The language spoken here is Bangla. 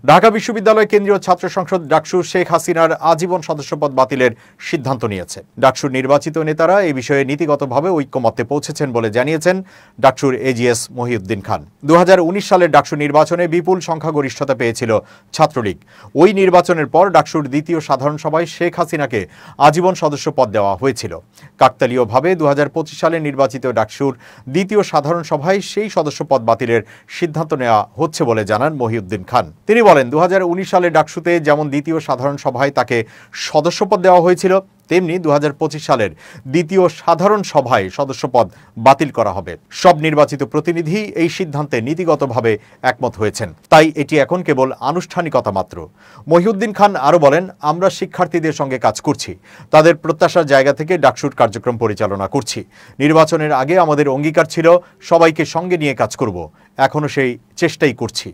ঢাকা বিশ্ববিদ্যালয় কেন্দ্রীয় ছাত্র সংসদ ডাকসু শেখ হাসিনার আজীবন সদস্যপদ বাতিলের সিদ্ধান্ত নিয়েছে। ডাকসুর নির্বাচিত নেতারা এই বিষয়ে নীতিগতভাবে ঐক্যমত্যে পৌঁছেছেন বলে জানিয়েছেন ডাকসুর এজিএস মহিউদ্দিন খান। 2019 সালের ডাকসু নির্বাচনে বিপুল সংখ্যাগরিষ্ঠতা পেয়েছিল ছাত্রলীগ। ওই নির্বাচনের পর ডাকসুর দ্বিতীয় সাধারণ সভায় শেখ হাসিনাকে আজীবন সদস্যপদ দেওয়া হয়েছিল। কাকতালীয়ভাবে 2025 সালে নির্বাচিত ডাকসুর দ্বিতীয় সাধারণ সভায় সেই সদস্যপদ বাতিলের সিদ্ধান্ত নেওয়া হচ্ছে বলে জানান মহিউদ্দিন খান। তিনি বলেন, 2019 সালে ডাকসুতে যেমন দ্বিতীয় সাধারণ সভায় তাকে সদস্যপদ দেওয়া হয়েছিল, তেমনি 2025 সালের দ্বিতীয় সাধারণ সভায় সদস্যপদ বাতিল করা হবে। সব নির্বাচিত প্রতিনিধি এই সিদ্ধান্তে নীতিগতভাবে একমত হয়েছেন, তাই এটি এখন কেবল আনুষ্ঠানিকতা মাত্র। মহিউদ্দিন খান আরও বলেন, আমরা শিক্ষার্থীদের সঙ্গে কাজ করছি, তাদের প্রত্যাশার জায়গা থেকে ডাকসুর কার্যক্রম পরিচালনা করছি। নির্বাচনের আগে আমাদের অঙ্গীকার ছিল সবাইকে সঙ্গে নিয়ে কাজ করব, এখনও সেই চেষ্টাই করছি।